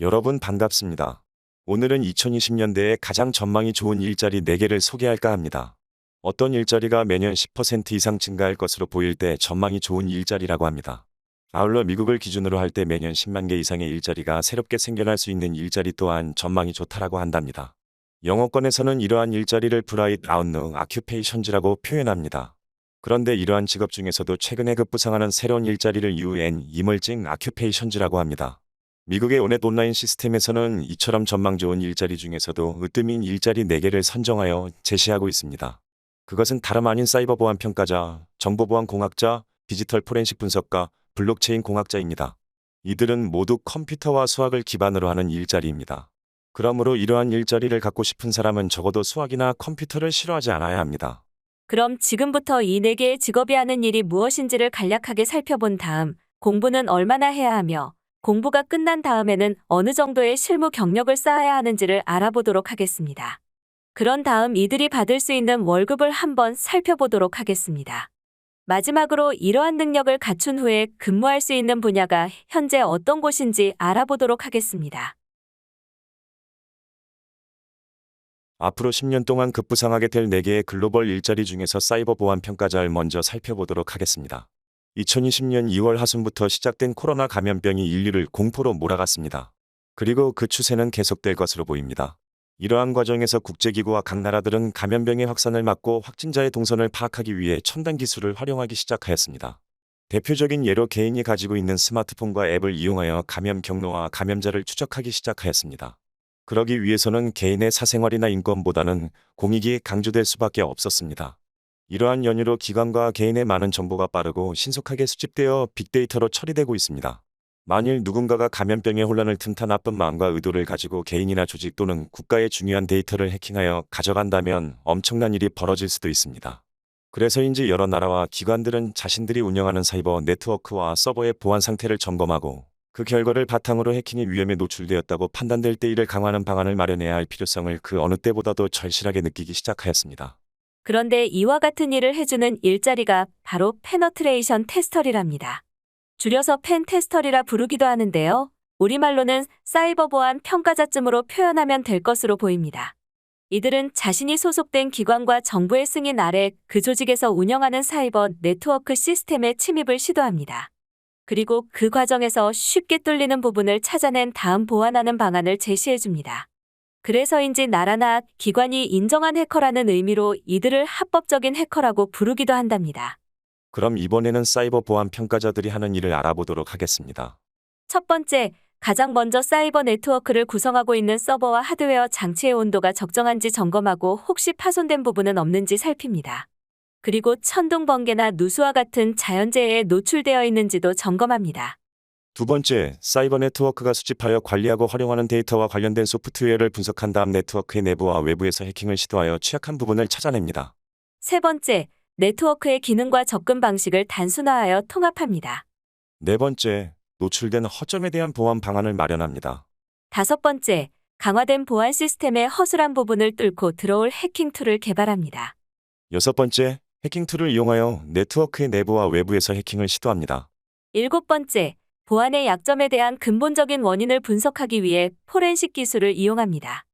여러분 반갑습니다. 오늘은 2020년대에 가장 전망이 좋은 일자리 4개를 소개할까 합니다. 어떤 일자리가 매년 10% 이상 증가할 것으로 보일 때 전망이 좋은 일자리라고 합니다. 아울러 미국을 기준으로 할 때 매년 10만 개 이상의 일자리가 새롭게 생겨날 수 있는 일자리 또한 전망이 좋다라고 한답니다. 영어권에서는 이러한 일자리를 브라이트 아웃룩 아큐페이션즈라고 표현합니다. 그런데 이러한 직업 중에서도 최근에 급부상하는 새로운 일자리를 UN 이멀징 아큐페이션즈라고 합니다. 미국의 온넷 온라인 시스템에서는 이처럼 전망 좋은 일자리 중에서도 으뜸인 일자리 4개를 선정하여 제시하고 있습니다. 그것은 다름 아닌 사이버 보안 평가자, 정보보안 공학자, 디지털 포렌식 분석가, 블록체인 공학자입니다. 이들은 모두 컴퓨터와 수학을 기반으로 하는 일자리입니다. 그러므로 이러한 일자리를 갖고 싶은 사람은 적어도 수학이나 컴퓨터를 싫어하지 않아야 합니다. 그럼 지금부터 이 4개의 직업이 하는 일이 무엇인지를 간략하게 살펴본 다음 공부는 얼마나 해야 하며 공부가 끝난 다음에는 어느 정도의 실무 경력을 쌓아야 하는지를 알아보도록 하겠습니다. 그런 다음 이들이 받을 수 있는 월급을 한번 살펴보도록 하겠습니다. 마지막으로 이러한 능력을 갖춘 후에 근무할 수 있는 분야가 현재 어떤 곳인지 알아보도록 하겠습니다. 앞으로 10년 동안 급부상하게 될 4개의 글로벌 일자리 중에서 사이버 보안 평가자를 먼저 살펴보도록 하겠습니다. 2020년 2월 하순부터 시작된 코로나 감염병이 인류를 공포로 몰아갔습니다. 그리고 그 추세는 계속될 것으로 보입니다. 이러한 과정에서 국제기구와 각 나라들은 감염병의 확산을 막고 확진자의 동선을 파악하기 위해 첨단 기술을 활용하기 시작하였습니다. 대표적인 예로 개인이 가지고 있는 스마트폰과 앱을 이용하여 감염 경로와 감염자를 추적하기 시작하였습니다. 그러기 위해서는 개인의 사생활이나 인권보다는 공익이 강조될 수밖에 없었습니다. 이러한 연유로 기관과 개인의 많은 정보가 빠르고 신속하게 수집되어 빅데이터로 처리되고 있습니다. 만일 누군가가 감염병의 혼란을 틈타 나쁜 마음과 의도를 가지고 개인이나 조직 또는 국가의 중요한 데이터를 해킹하여 가져간다면 엄청난 일이 벌어질 수도 있습니다. 그래서인지 여러 나라와 기관들은 자신들이 운영하는 사이버 네트워크와 서버의 보안 상태를 점검하고 그 결과를 바탕으로 해킹의 위험에 노출되었다고 판단될 때 이를 강화하는 방안을 마련해야 할 필요성을 그 어느 때보다도 절실하게 느끼기 시작하였습니다. 그런데 이와 같은 일을 해주는 일자리가 바로 페너트레이션 테스터리랍니다. 줄여서 펜 테스터리라 부르기도 하는데요. 우리말로는 사이버 보안 평가자쯤으로 표현하면 될 것으로 보입니다. 이들은 자신이 소속된 기관과 정부의 승인 아래 그 조직에서 운영하는 사이버 네트워크 시스템에 침입을 시도합니다. 그리고 그 과정에서 쉽게 뚫리는 부분을 찾아낸 다음 보완하는 방안을 제시해줍니다. 그래서인지 나라나 기관이 인정한 해커라는 의미로 이들을 합법적인 해커라고 부르기도 한답니다. 그럼 이번에는 사이버 보안 평가자들이 하는 일을 알아보도록 하겠습니다. 첫 번째, 가장 먼저 사이버 네트워크를 구성하고 있는 서버와 하드웨어 장치의 온도가 적정한지 점검하고 혹시 파손된 부분은 없는지 살핍니다. 그리고 천둥, 번개나 누수와 같은 자연재해에 노출되어 있는지도 점검합니다. 두 번째, 사이버 네트워크가 수집하여 관리하고 활용하는 데이터와 관련된 소프트웨어를 분석한 다음 네트워크의 내부와 외부에서 해킹을 시도하여 취약한 부분을 찾아냅니다. 세 번째, 네트워크의 기능과 접근 방식을 단순화하여 통합합니다. 네 번째, 노출된 허점에 대한 보안 방안을 마련합니다. 다섯 번째, 강화된 보안 시스템의 허술한 부분을 뚫고 들어올 해킹 툴을 개발합니다. 여섯 번째, 해킹 툴을 이용하여 네트워크의 내부와 외부에서 해킹을 시도합니다. 일곱 번째, 보안의 약점에 대한 근본적인 원인을 분석하기 위해 포렌식 기술을 이용합니다.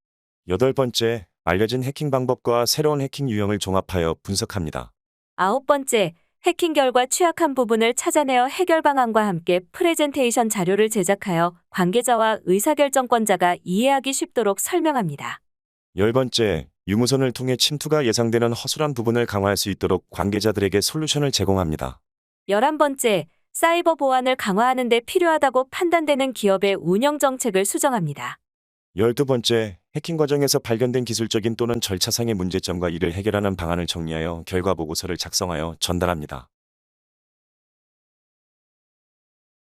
여덟 번째, 알려진 해킹 방법과 새로운 해킹 유형을 종합하여 분석합니다. 아홉 번째, 해킹 결과 취약한 부분을 찾아내어 해결 방안과 함께 프레젠테이션 자료를 제작하여 관계자와 의사결정권자가 이해하기 쉽도록 설명합니다. 열 번째, 유무선을 통해 침투가 예상되는 허술한 부분을 강화할 수 있도록 관계자들에게 솔루션을 제공합니다. 11번째, 사이버 보안을 강화하는 데 필요하다고 판단되는 기업의 운영 정책을 수정합니다. 12번째, 해킹 과정에서 발견된 기술적인 또는 절차상의 문제점과 이를 해결하는 방안을 정리하여 결과 보고서를 작성하여 전달합니다.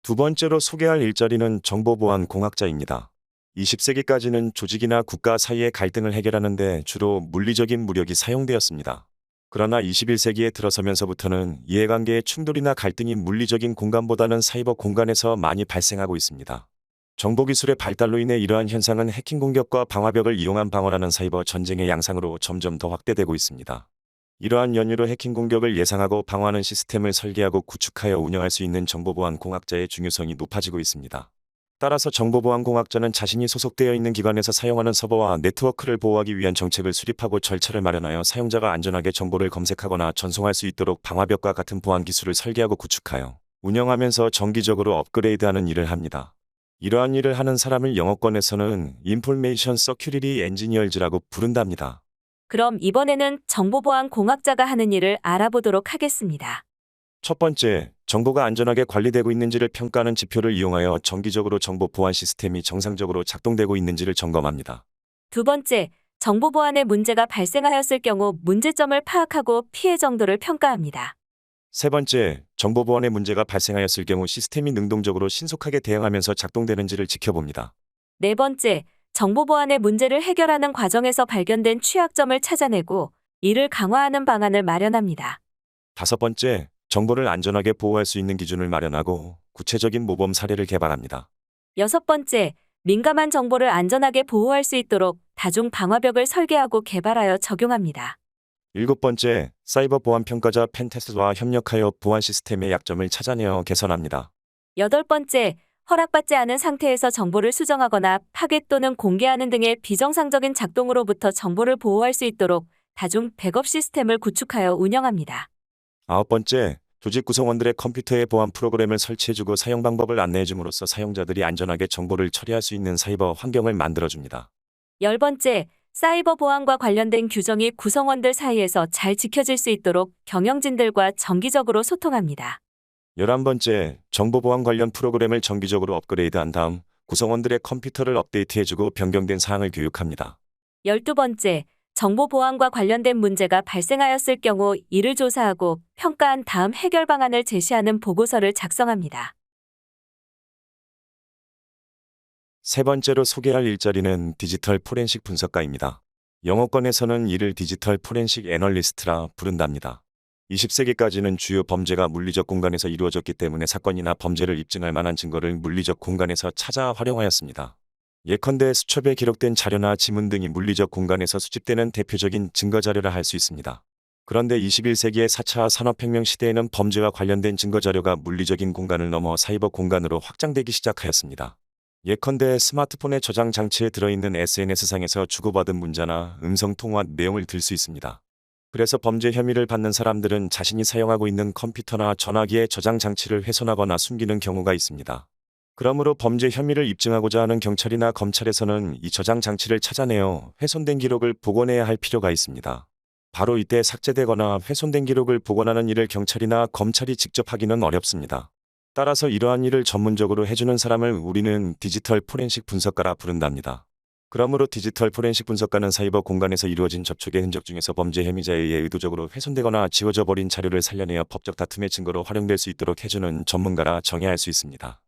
두 번째로 소개할 일자리는 정보보안 공학자입니다. 20세기까지는 조직이나 국가 사이의 갈등을 해결하는 데 주로 물리적인 무력이 사용되었습니다. 그러나 21세기에 들어서면서부터는 이해관계의 충돌이나 갈등이 물리적인 공간보다는 사이버 공간에서 많이 발생하고 있습니다. 정보기술의 발달로 인해 이러한 현상은 해킹 공격과 방화벽을 이용한 방어라는 사이버 전쟁의 양상으로 점점 더 확대되고 있습니다. 이러한 연유로 해킹 공격을 예상하고 방어하는 시스템을 설계하고 구축하여 운영할 수 있는 정보보안 공학자의 중요성이 높아지고 있습니다. 따라서 정보보안공학자는 자신이 소속되어 있는 기관에서 사용하는 서버와 네트워크를 보호하기 위한 정책을 수립하고 절차를 마련하여 사용자가 안전하게 정보를 검색하거나 전송할 수 있도록 방화벽과 같은 보안 기술을 설계하고 구축하여 운영하면서 정기적으로 업그레이드하는 일을 합니다. 이러한 일을 하는 사람을 영어권에서는 Information Security Engineers라고 부른답니다. 그럼 이번에는 정보보안 공학자가 하는 일을 알아보도록 하겠습니다. 첫 번째, 정보가 안전하게 관리되고 있는지를 평가하는 지표를 이용하여 정기적으로 정보 보안 시스템이 정상적으로 작동되고 있는지를 점검합니다. 두 번째, 정보 보안에 문제가 발생하였을 경우 문제점을 파악하고 피해 정도를 평가합니다. 세 번째, 정보 보안에 문제가 발생하였을 경우 시스템이 능동적으로 신속하게 대응하면서 작동되는지를 지켜봅니다. 네 번째, 정보 보안의 문제를 해결하는 과정에서 발견된 취약점을 찾아내고 이를 강화하는 방안을 마련합니다. 다섯 번째, 정보를 안전하게 보호할 수 있는 기준을 마련하고 구체적인 모범 사례를 개발합니다. 여섯 번째, 민감한 정보를 안전하게 보호할 수 있도록 다중 방화벽을 설계하고 개발하여 적용합니다. 일곱 번째, 사이버 보안 평가자 펜테스트와 협력하여 보안 시스템의 약점을 찾아내어 개선합니다. 여덟 번째, 허락받지 않은 상태에서 정보를 수정하거나 파괴 또는 공개하는 등의 비정상적인 작동으로부터 정보를 보호할 수 있도록 다중 백업 시스템을 구축하여 운영합니다. 아홉 번째, 조직 구성원들의 컴퓨터에 보안 프로그램을 설치해주고 사용 방법을 안내해줌으로써 사용자들이 안전하게 정보를 처리할 수 있는 사이버 환경을 만들어줍니다. 열 번째, 사이버 보안과 관련된 규정이 구성원들 사이에서 잘 지켜질 수 있도록 경영진들과 정기적으로 소통합니다. 11번째, 정보보안 관련 프로그램을 정기적으로 업그레이드한 다음 구성원들의 컴퓨터를 업데이트해주고 변경된 사항을 교육합니다. 12번째, 정보 보안과 관련된 문제가 발생하였을 경우 이를 조사하고 평가한 다음 해결 방안을 제시하는 보고서를 작성합니다. 세 번째로 소개할 일자리는 디지털 포렌식 분석가입니다. 영어권에서는 이를 디지털 포렌식 애널리스트라 부른답니다. 20세기까지는 주요 범죄가 물리적 공간에서 이루어졌기 때문에 사건이나 범죄를 입증할 만한 증거를 물리적 공간에서 찾아 활용하였습니다. 예컨대 수첩에 기록된 자료나 지문 등이 물리적 공간에서 수집되는 대표적인 증거자료라 할 수 있습니다. 그런데 21세기의 4차 산업혁명 시대에는 범죄와 관련된 증거자료가 물리적인 공간을 넘어 사이버 공간으로 확장되기 시작하였습니다. 예컨대 스마트폰의 저장 장치에 들어있는 SNS상에서 주고받은 문자나 음성통화 내용을 들 수 있습니다. 그래서 범죄 혐의를 받는 사람들은 자신이 사용하고 있는 컴퓨터나 전화기의 저장 장치를 훼손하거나 숨기는 경우가 있습니다. 그러므로 범죄 혐의를 입증하고자 하는 경찰이나 검찰에서는 이 저장 장치를 찾아내어 훼손된 기록을 복원해야 할 필요가 있습니다. 바로 이때 삭제되거나 훼손된 기록을 복원하는 일을 경찰이나 검찰이 직접 하기는 어렵습니다. 따라서 이러한 일을 전문적으로 해주는 사람을 우리는 디지털 포렌식 분석가라 부른답니다. 그러므로 디지털 포렌식 분석가는 사이버 공간에서 이루어진 접촉의 흔적 중에서 범죄 혐의자에 의해 의도적으로 훼손되거나 지워져 버린 자료를 살려내어 법적 다툼의 증거로 활용될 수 있도록 해주는 전문가라 정의할 수 있습니다.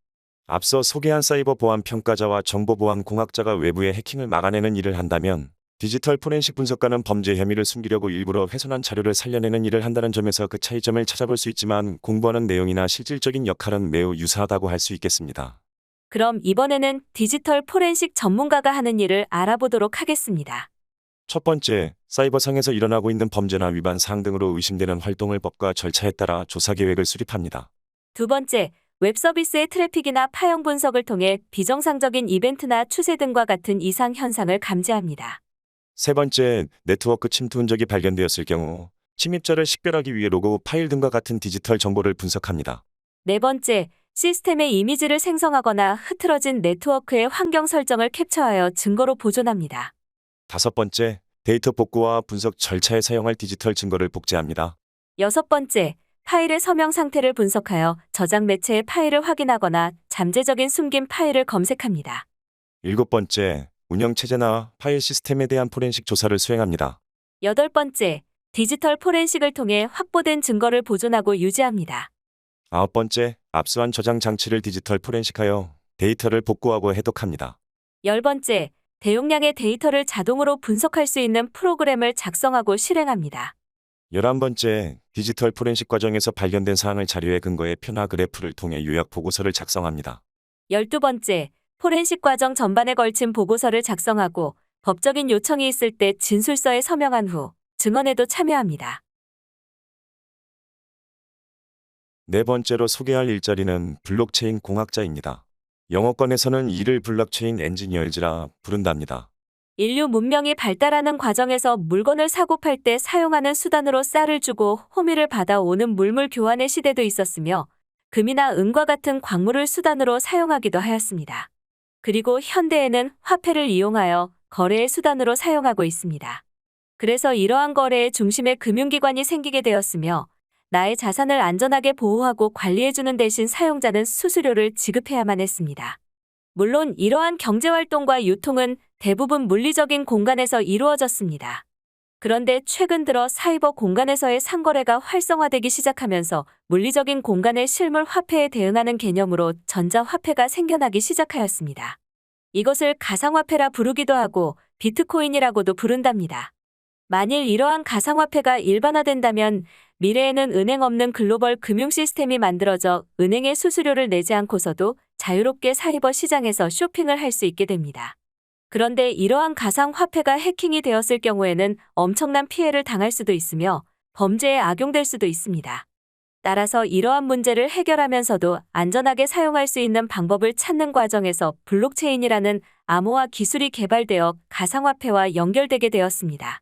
앞서 소개한 사이버 보안 평가자와 정보 보안 공학자가 외부의 해킹을 막아내는 일을 한다면 디지털 포렌식 분석가는 범죄 혐의를 숨기려고 일부러 훼손한 자료를 살려내는 일을 한다는 점에서 그 차이점을 찾아볼 수 있지만 공부하는 내용이나 실질적인 역할은 매우 유사하다고 할 수 있겠습니다. 그럼 이번에는 디지털 포렌식 전문가가 하는 일을 알아보도록 하겠습니다. 첫 번째, 사이버상에서 일어나고 있는 범죄나 위반 사항 등으로 의심되는 활동을 법과 절차에 따라 조사 계획을 수립합니다. 두 번째, 웹 서비스의 트래픽이나 파형 분석을 통해 비정상적인 이벤트나 추세 등과 같은 이상 현상을 감지합니다. 세 번째, 네트워크 침투 흔적이 발견되었을 경우 침입자를 식별하기 위해 로고 파일 등과 같은 디지털 정보를 분석합니다. 네 번째, 시스템의 이미지를 생성하거나 흐트러진 네트워크의 환경 설정을 캡처하여 증거로 보존합니다. 다섯 번째, 데이터 복구와 분석 절차에 사용할 디지털 증거를 복제합니다. 여섯 번째, 파일의 서명 상태를 분석하여 저장 매체의 파일을 확인하거나 잠재적인 숨긴 파일을 검색합니다. 일곱 번째, 운영체제나 파일 시스템에 대한 포렌식 조사를 수행합니다. 여덟 번째, 디지털 포렌식을 통해 확보된 증거를 보존하고 유지합니다. 아홉 번째, 압수한 저장 장치를 디지털 포렌식하여 데이터를 복구하고 해독합니다. 열 번째, 대용량의 데이터를 자동으로 분석할 수 있는 프로그램을 작성하고 실행합니다. 11번째, 디지털 포렌식 과정에서 발견된 사항을 자료에 근거해 표나 그래프를 통해 요약 보고서를 작성합니다. 12번째, 포렌식 과정 전반에 걸친 보고서를 작성하고 법적인 요청이 있을 때 진술서에 서명한 후 증언에도 참여합니다. 네 번째로 소개할 일자리는 블록체인 공학자입니다. 영어권에서는 이를 블록체인 엔지니어즈라 부른답니다. 인류 문명이 발달하는 과정에서 물건을 사고 팔 때 사용하는 수단으로 쌀을 주고 호미를 받아오는 물물 교환의 시대도 있었으며 금이나 은과 같은 광물을 수단으로 사용하기도 하였습니다. 그리고 현대에는 화폐를 이용하여 거래의 수단으로 사용하고 있습니다. 그래서 이러한 거래의 중심에 금융기관이 생기게 되었으며 나의 자산을 안전하게 보호하고 관리해주는 대신 사용자는 수수료를 지급해야만 했습니다. 물론 이러한 경제활동과 유통은 대부분 물리적인 공간에서 이루어졌습니다. 그런데 최근 들어 사이버 공간에서의 상거래가 활성화되기 시작하면서 물리적인 공간의 실물 화폐에 대응하는 개념으로 전자화폐가 생겨나기 시작하였습니다. 이것을 가상화폐라 부르기도 하고 비트코인이라고도 부른답니다. 만일 이러한 가상화폐가 일반화된다면 미래에는 은행 없는 글로벌 금융 시스템이 만들어져 은행의 수수료를 내지 않고서도 자유롭게 사이버 시장에서 쇼핑을 할 수 있게 됩니다. 그런데 이러한 가상화폐가 해킹이 되었을 경우에는 엄청난 피해를 당할 수도 있으며 범죄에 악용될 수도 있습니다. 따라서 이러한 문제를 해결하면서도 안전하게 사용할 수 있는 방법을 찾는 과정에서 블록체인이라는 암호화 기술이 개발되어 가상화폐와 연결되게 되었습니다.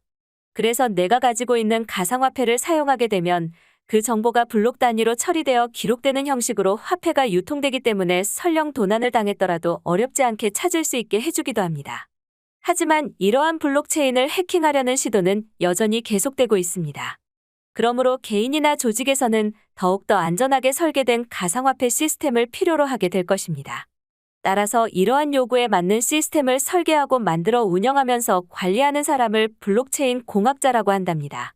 그래서 내가 가지고 있는 가상화폐를 사용하게 되면 그 정보가 블록 단위로 처리되어 기록되는 형식으로 화폐가 유통되기 때문에 설령 도난을 당했더라도 어렵지 않게 찾을 수 있게 해주기도 합니다. 하지만 이러한 블록체인을 해킹하려는 시도는 여전히 계속되고 있습니다. 그러므로 개인이나 조직에서는 더욱더 안전하게 설계된 가상화폐 시스템을 필요로 하게 될 것입니다. 따라서 이러한 요구에 맞는 시스템을 설계하고 만들어 운영하면서 관리하는 사람을 블록체인 공학자라고 한답니다.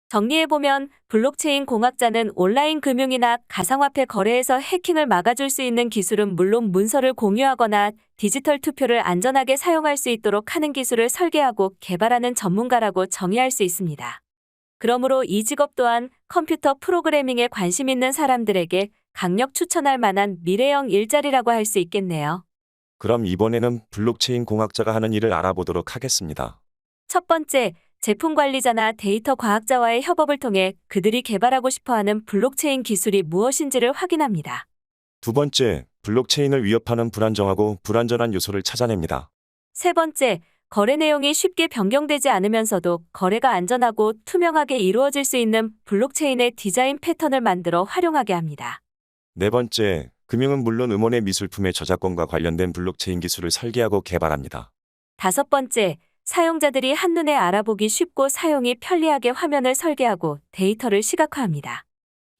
정리해보면 블록체인 공학자는 온라인 금융이나 가상화폐 거래에서 해킹을 막아줄 수 있는 기술은 물론 문서를 공유하거나 디지털 투표를 안전하게 사용할 수 있도록 하는 기술을 설계하고 개발하는 전문가라고 정의할 수 있습니다. 그러므로 이 직업 또한 컴퓨터 프로그래밍에 관심 있는 사람들에게 강력 추천할 만한 미래형 일자리라고 할 수 있겠네요. 그럼 이번에는 블록체인 공학자가 하는 일을 알아보도록 하겠습니다. 첫 번째, 제품 관리자나 데이터 과학자와의 협업을 통해 그들이 개발하고 싶어하는 블록체인 기술이 무엇인지를 확인합니다. 두 번째, 블록체인을 위협하는 불안정하고 불완전한 요소를 찾아냅니다. 세 번째, 거래 내용이 쉽게 변경되지 않으면서도 거래가 안전하고 투명하게 이루어질 수 있는 블록체인의 디자인 패턴을 만들어 활용하게 합니다. 네 번째, 금융은 물론 음원의 미술품의 저작권과 관련된 블록체인 기술을 설계하고 개발합니다. 다섯 번째, 사용자들이 한눈에 알아보기 쉽고 사용이 편리하게 화면을 설계하고 데이터를 시각화합니다.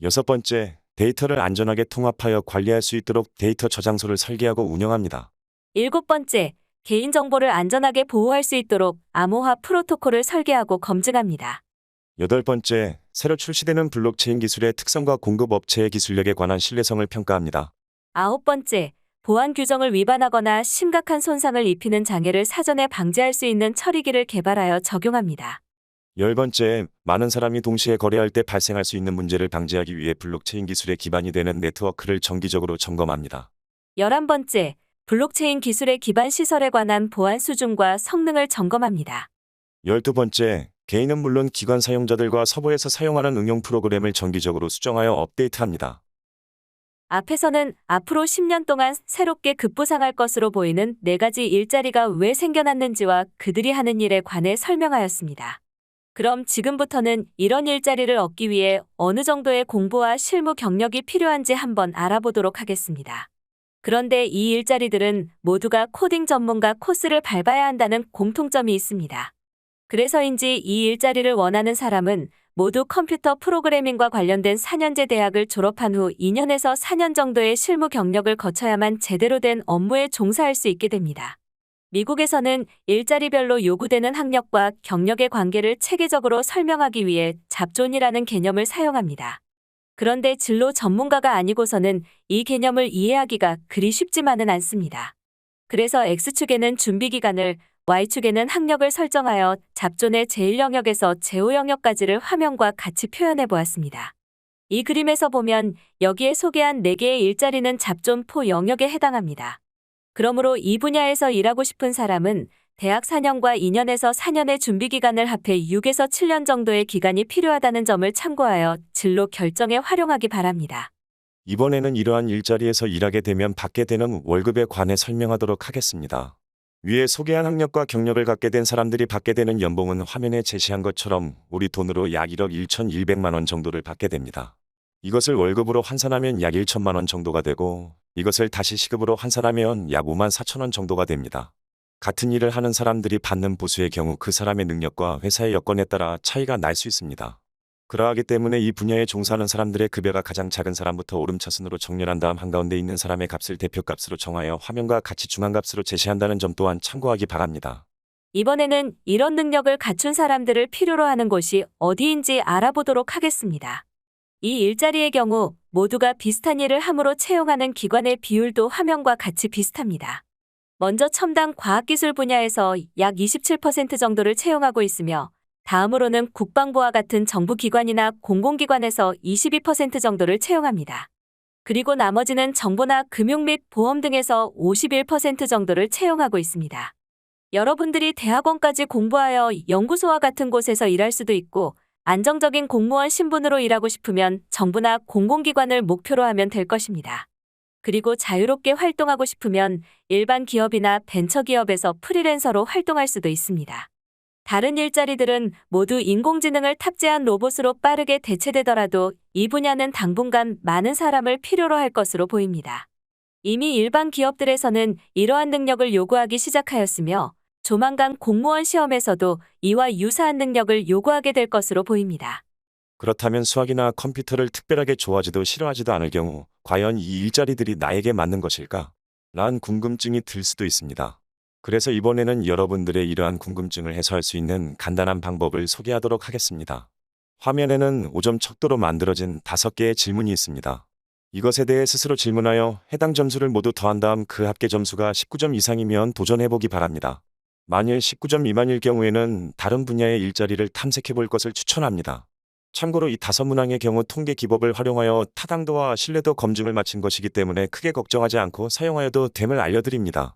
여섯 번째, 데이터를 안전하게 통합하여 관리할 수 있도록 데이터 저장소를 설계하고 운영합니다. 일곱 번째, 개인정보를 안전하게 보호할 수 있도록 암호화 프로토콜을 설계하고 검증합니다. 여덟 번째, 새로 출시되는 블록체인 기술의 특성과 공급 업체의 기술력에 관한 신뢰성을 평가합니다. 아홉 번째, 보안 규정을 위반하거나 심각한 손상을 입히는 장애를 사전에 방지할 수 있는 처리기를 개발하여 적용합니다. 열 번째, 많은 사람이 동시에 거래할 때 발생할 수 있는 문제를 방지하기 위해 블록체인 기술의 기반이 되는 네트워크를 정기적으로 점검합니다. 11번째, 블록체인 기술의 기반 시설에 관한 보안 수준과 성능을 점검합니다. 12번째, 개인은 물론 기관 사용자들과 서버에서 사용하는 응용 프로그램을 정기적으로 수정하여 업데이트합니다. 앞에서는 앞으로 10년 동안 새롭게 급부상할 것으로 보이는 4가지 일자리가 왜 생겨났는지와 그들이 하는 일에 관해 설명하였습니다. 그럼 지금부터는 이런 일자리를 얻기 위해 어느 정도의 공부와 실무 경력이 필요한지 한번 알아보도록 하겠습니다. 그런데 이 일자리들은 모두가 코딩 전문가 코스를 밟아야 한다는 공통점이 있습니다. 그래서인지 이 일자리를 원하는 사람은 모두 컴퓨터 프로그래밍과 관련된 4년제 대학을 졸업한 후 2년에서 4년 정도의 실무 경력을 거쳐야만 제대로 된 업무에 종사할 수 있게 됩니다. 미국에서는 일자리별로 요구되는 학력과 경력의 관계를 체계적으로 설명하기 위해 잡존이라는 개념을 사용합니다. 그런데 진로 전문가가 아니고서는 이 개념을 이해하기가 그리 쉽지만은 않습니다. 그래서 X축에는 준비기간을, Y축에는 학력을 설정하여 잡존의 제1영역에서 제5영역까지를 화면과 같이 표현해 보았습니다. 이 그림에서 보면 여기에 소개한 4개의 일자리는 잡존 포 영역에 해당합니다. 그러므로 이 분야에서 일하고 싶은 사람은 대학 4년과 2년에서 4년의 준비기간을 합해 6에서 7년 정도의 기간이 필요하다는 점을 참고하여 진로 결정에 활용하기 바랍니다. 이번에는 이러한 일자리에서 일하게 되면 받게 되는 월급에 관해 설명하도록 하겠습니다. 위에 소개한 학력과 경력을 갖게 된 사람들이 받게 되는 연봉은 화면에 제시한 것처럼 우리 돈으로 약 1억 1,100만 원 정도를 받게 됩니다. 이것을 월급으로 환산하면 약 1천만 원 정도가 되고 이것을 다시 시급으로 환산하면 약 5만 4천 원 정도가 됩니다. 같은 일을 하는 사람들이 받는 보수의 경우 그 사람의 능력과 회사의 여건에 따라 차이가 날 수 있습니다. 그러하기 때문에 이 분야에 종사하는 사람들의 급여가 가장 작은 사람부터 오름차순으로 정렬한 다음 한가운데 있는 사람의 값을 대표값으로 정하여 화면과 같이 중앙값으로 제시한다는 점 또한 참고하기 바랍니다. 이번에는 이런 능력을 갖춘 사람들을 필요로 하는 곳이 어디인지 알아보도록 하겠습니다. 이 일자리의 경우 모두가 비슷한 일을 함으로 채용하는 기관의 비율도 화면과 같이 비슷합니다. 먼저 첨단 과학기술 분야에서 약 27% 정도를 채용하고 있으며 다음으로는 국방부와 같은 정부기관이나 공공기관에서 22% 정도를 채용합니다. 그리고 나머지는 정보나 금융 및 보험 등에서 51% 정도를 채용하고 있습니다. 여러분들이 대학원까지 공부하여 연구소와 같은 곳에서 일할 수도 있고 안정적인 공무원 신분으로 일하고 싶으면 정부나 공공기관을 목표로 하면 될 것입니다. 그리고 자유롭게 활동하고 싶으면 일반 기업이나 벤처기업에서 프리랜서로 활동할 수도 있습니다. 다른 일자리들은 모두 인공지능을 탑재한 로봇으로 빠르게 대체되더라도 이 분야는 당분간 많은 사람을 필요로 할 것으로 보입니다. 이미 일반 기업들에서는 이러한 능력을 요구하기 시작하였으며 조만간 공무원 시험에서도 이와 유사한 능력을 요구하게 될 것으로 보입니다. 그렇다면 수학이나 컴퓨터를 특별하게 좋아하지도 싫어하지도 않을 경우 과연 이 일자리들이 나에게 맞는 것일까? 라는 궁금증이 들 수도 있습니다. 그래서 이번에는 여러분들의 이러한 궁금증을 해소할 수 있는 간단한 방법을 소개하도록 하겠습니다. 화면에는 5점 척도로 만들어진 5개의 질문이 있습니다. 이것에 대해 스스로 질문하여 해당 점수를 모두 더한 다음 그 합계 점수가 19점 이상이면 도전해보기 바랍니다. 만일 19점 미만일 경우에는 다른 분야의 일자리를 탐색해볼 것을 추천합니다. 참고로 이 5문항의 경우 통계 기법을 활용하여 타당도와 신뢰도 검증을 마친 것이기 때문에 크게 걱정하지 않고 사용하여도 됨을 알려드립니다.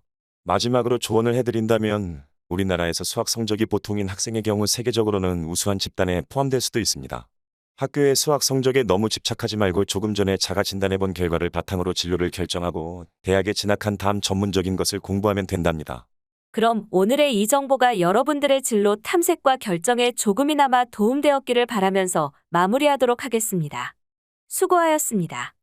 마지막으로 조언을 해드린다면 우리나라에서 수학 성적이 보통인 학생의 경우 세계적으로는 우수한 집단에 포함될 수도 있습니다. 학교의 수학 성적에 너무 집착하지 말고 조금 전에 자가 진단해본 결과를 바탕으로 진로를 결정하고 대학에 진학한 다음 전문적인 것을 공부하면 된답니다. 그럼 오늘의 이 정보가 여러분들의 진로 탐색과 결정에 조금이나마 도움되었기를 바라면서 마무리하도록 하겠습니다. 수고하였습니다.